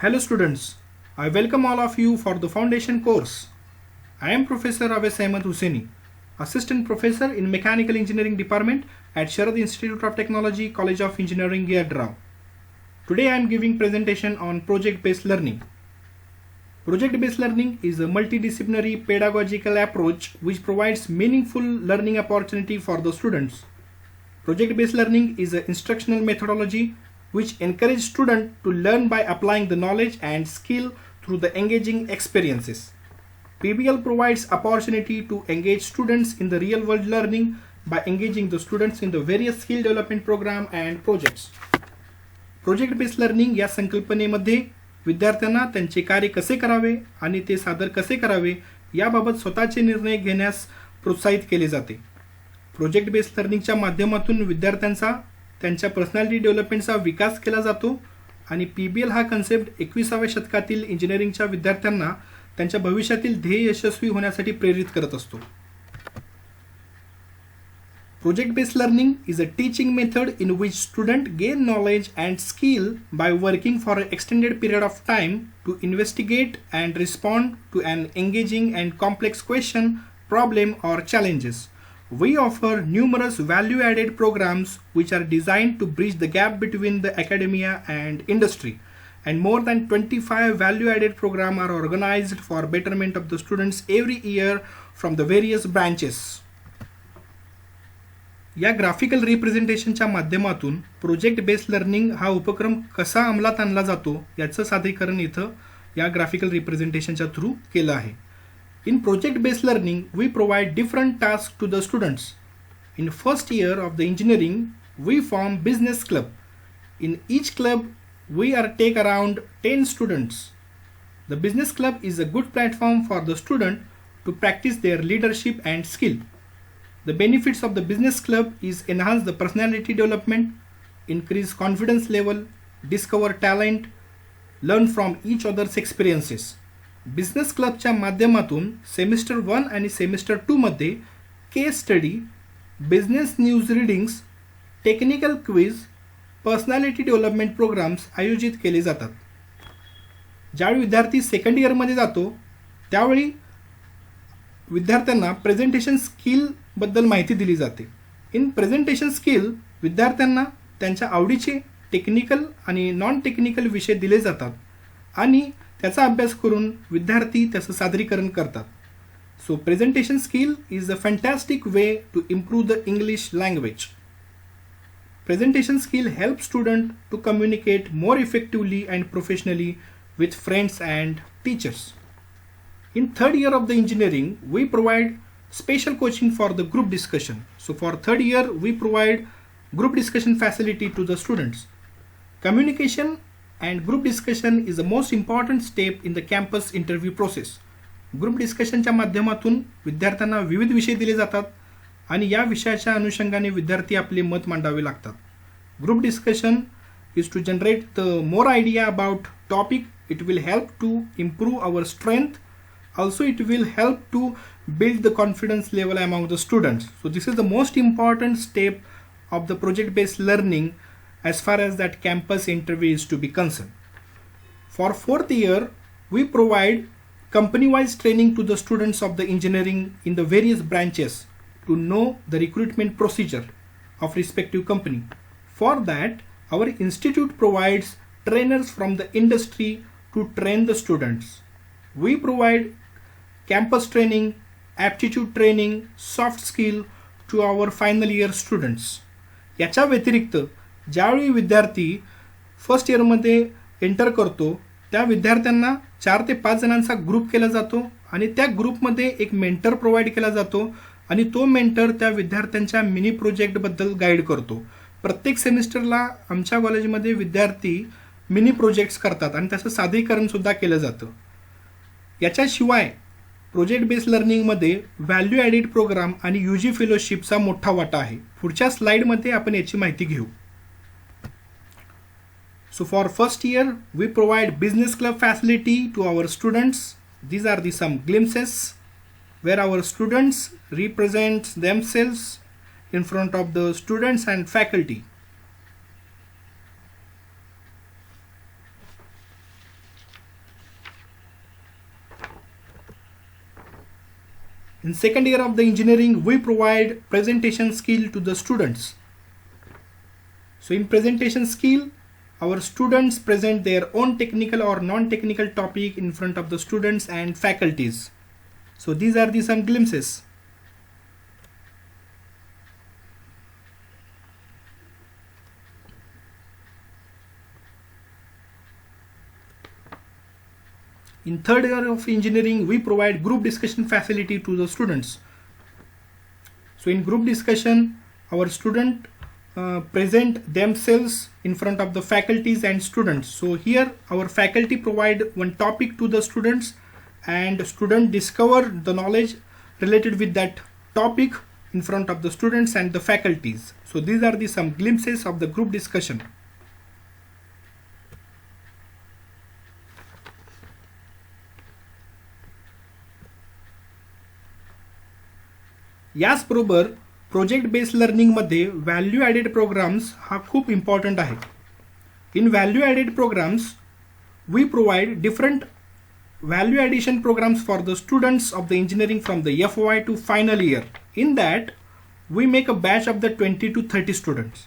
Hello students, I welcome all of you for the foundation course. I am Professor Awais Ahmed Hussaini, Assistant Professor in Mechanical Engineering Department at Sharad Institute of Technology, College of Engineering, Yadra. Today I am giving presentation on project-based learning. Project-based learning is a multidisciplinary pedagogical approach which provides meaningful learning opportunity for the students. Project-based learning is an instructional methodology which encourages students to learn by applying the knowledge and skill through the engaging experiences. PBL provides opportunity to engage students in the real-world learning by engaging the students in the various skill development program and projects. Project-based learning या संकल्पनेमध्ये विद्यार्थ्यांना त्यांचे कार्य कसे करावे आणि ते सादर कसे करावे याबाबत स्वतःचे निर्णय घेण्यास प्रोत्साहित केले जाते. प्रोजेक्ट बेस्ड लर्निंगच्या माध्यमातून विद्यार्थ्यांचा त्यांच्या पर्सनॅलिटी डेव्हलपमेंटचा विकास केला जातो आणि PBL हा कन्सेप्ट 21व्या शतकातील इंजिनिअरिंगच्या विद्यार्थ्यांना त्यांच्या भविष्यातील ध्येय यशस्वी होण्यासाठी प्रेरित करत असतो. Project based learning is a teaching method in which students gain knowledge and skill by working for an extended period of time to investigate and respond to an engaging and complex question, problem or challenges. We offer numerous value-added programs which are designed to bridge the gap between the academia and industry, and more than 25 value-added programs are organized for betterment of the students every year from the various branches. या graphical रिप्रेझेंटेशनच्या माध्यमातून project based learning हा उपक्रम कसा अंमलात आणला जातो याचं सादरीकरण इथं या ग्राफिकल रिप्रेझेंटेशनच्या थ्रू केलं आहे. In project-based learning, we provide different tasks to the students. In first year of the engineering, we form business club. In each club, we take around 10 students. The business club is a good platform for the student to practice their leadership and skill. The benefits of the business club is enhance the personality development, increase confidence level, discover talent, learn from each other's experiences. Business क्लबच्या माध्यमातून semester 1 आणि semester 2 मध्ये case study, business news readings, technical quiz, personality development programmes आयोजित केले जातात. ज्यावेळी विद्यार्थी second इयरमध्ये जातो त्यावेळी विद्यार्थ्यांना प्रेझेंटेशन स्किलबद्दल माहिती दिली जाते. इन प्रेझेंटेशन स्किल विद्यार्थ्यांना त्यांच्या आवडीचे टेक्निकल आणि नॉन टेक्निकल विषय दिले जातात आणि त्याचा अभ्यास करून विद्यार्थी त्याचं सादरीकरण करतात. So presentation skill is a fantastic way to improve the English language. Presentation skill help student to communicate more effectively and professionally with friends and teachers. In third year of the engineering, we provide special coaching for the group discussion. So for third year, we provide group discussion facility to the students. Communication and group discussion is the most important step in the campus interview process. Group discussion च्या माध्यमातून विद्यार्थ्यांना विविध विषय दिले जातात आणि या विषयाच्या अनुषंगाने विद्यार्थी आपले मत मांडावे लागतात. Group discussion is to generate the more idea about topic. It will help to improve our strength. Also, it will help to build the confidence level among the students. So this is the most important step of the project-based learning as far as that campus interview is to be concerned. For fourth year, we provide company-wise training to the students of the engineering in the various branches to know the recruitment procedure of respective company. For that, our institute provides trainers from the industry to train the students. We provide campus training, aptitude training, soft skill to our final year students. याच्या व्यतिरिक्त ज्यावेळी विद्यार्थी first इयरमध्ये enter करतो त्या विद्यार्थ्यांना 4 ते 5 जणांचा group केला जातो आणि त्या ग्रुपमध्ये एक मेंटर प्रोव्हाइड केला जातो आणि तो मेंटर त्या विद्यार्थ्यांच्या मिनी प्रोजेक्टबद्दल गाईड करतो. प्रत्येक सेमिस्टरला आमच्या कॉलेजमध्ये विद्यार्थी मिनी प्रोजेक्ट्स करतात आणि त्याचं सादरीकरणसुद्धा केलं जातं. याच्याशिवाय प्रोजेक्ट बेस्ड लर्निंगमध्ये व्हॅल्यू ॲडेड प्रोग्राम आणि UG फेलोशिपचा मोठा वाटा आहे. पुढच्या स्लाइडमध्ये आपण याची माहिती घेऊ. So for first year, we provide business club facility to our students. These are some glimpses where our students represent themselves in front of the students and faculty. In second year of the engineering, we provide presentation skill to the students. So in presentation skill, our students present their own technical or non-technical topic in front of the students and faculties. So these are some glimpses. In third year of engineering, we provide group discussion facility to the students. So in group discussion, our student present themselves in front of the faculties and students. So here our faculty provide one topic to the students and student discover the knowledge related with that topic in front of the students and the faculties. So these are some glimpses of the group discussion. याचबरोबर project based learning मध्ये value added programs हा खूप important आहे. In value added programs we provide different value addition programs for the students of the engineering from the FY to final year. In that, we make a batch of the 20 to 30 students.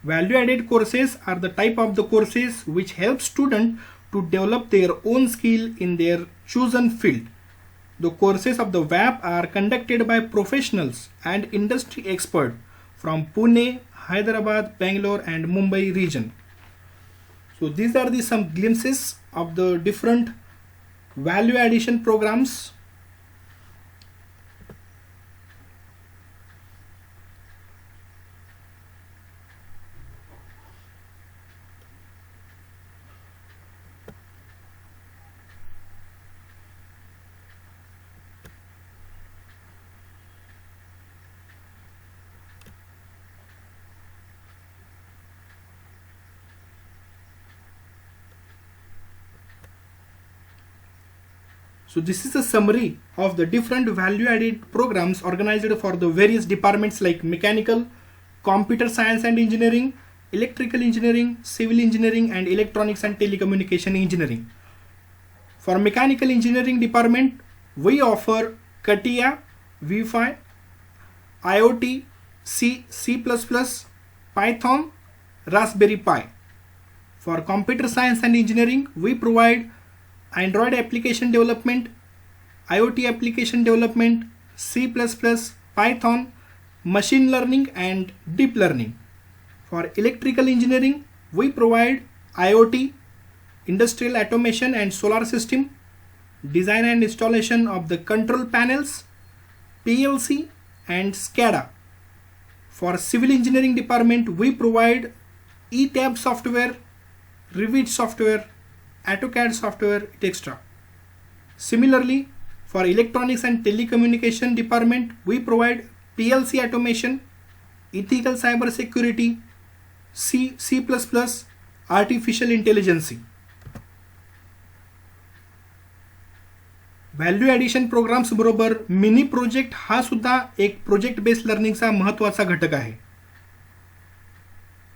Value added courses are the type of the courses which help students to develop their own skill in their chosen field. The courses of the VAP are conducted by professionals and industry experts from Pune, Hyderabad, Bangalore and Mumbai region. So these are some glimpses of the different value addition programs. So this is a summary of the different value added programs organized for the various departments like mechanical, computer science and engineering, electrical engineering, civil engineering and electronics and telecommunication engineering. For mechanical engineering department, we offer CATIA, Wi-Fi, IoT, C++, Python, Raspberry Pi. For computer science and engineering, we provide Android application development, IoT application development, C++, Python, machine learning and deep learning. For electrical engineering, we provide IoT, industrial automation and solar system, design and installation of the control panels, PLC and SCADA. For civil engineering department, we provide ETAB software, Revit software, AutoCAD software, etc. Similarly, for electronics and telecommunication department, we provide PLC automation, ethical cyber security, C++, artificial intelligence. Value addition programs बरोबर mini project हा सुद्धा एक project based लर्निंगचा महत्त्वाचा घटक आहे.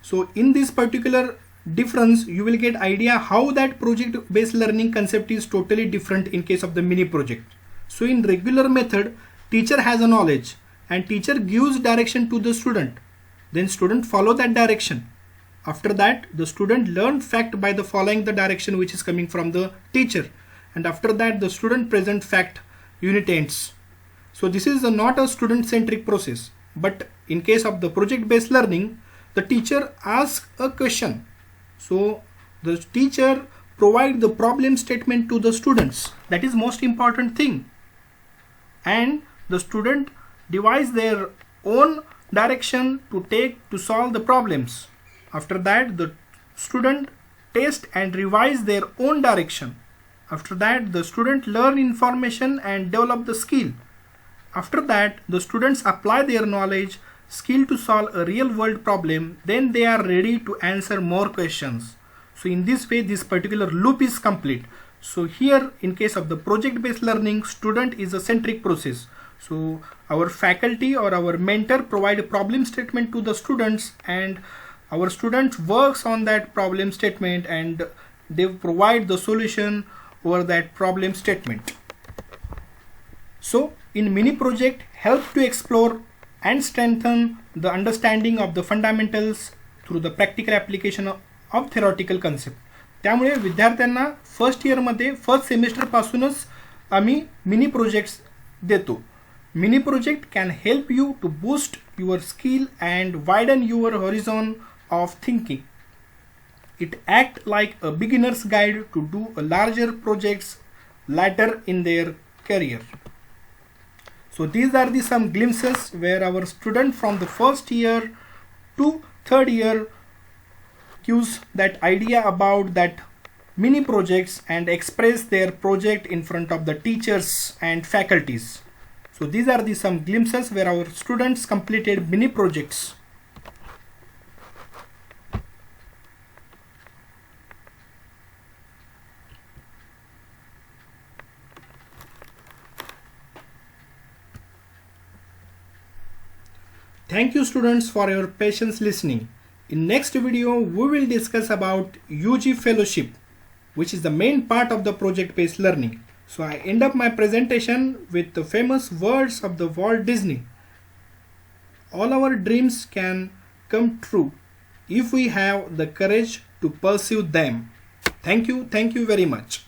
So in this particular difference you will get idea how that project based learning concept is totally different in case of the mini project. So in regular method, teacher has a knowledge and teacher gives direction to the student, then student follow that direction. After that the student learn fact by the following the direction which is coming from the teacher, and after that the student present fact unit ends. So this is not a student centric process, but in case of the project based learning, the teacher asks a question. So the teacher provide the problem statement to the students. That is most important thing. And the student devise their own direction to take to solve the problems. After that the student test and revise their own direction. After that the student learn information and develop the skill. After that the students apply their knowledge, skill to solve a real world problem, then they are ready to answer more questions. So in this way this particular loop is complete. So here in case of the project based learning, student is a centric process. So our faculty or our mentor provide a problem statement to the students and our students works on that problem statement and they provide the solution over that problem statement. So in mini project help to explore and strengthen the understanding of the fundamentals through the practical application of theoretical concept. त्यामुळे विद्यार्थ्यांना first इयरमध्ये first सेमिस्टरपासूनच आम्ही mini projects देतो. Mini project can help you to boost your skill and widen your horizon of thinking. It act like a beginner's guide to do a larger projects later in their career. So these are the some glimpses where our student from the first year to third year gives that idea about that mini projects and express their project in front of the teachers and faculties. So these are the some glimpses where our students completed mini projects. Thank you students for your patience listening. In next video we will discuss about UG fellowship, which is the main part of the project based learning. So I end up my presentation with the famous words of the Walt Disney. All our dreams can come true if we have the courage to pursue them. Thank you very much.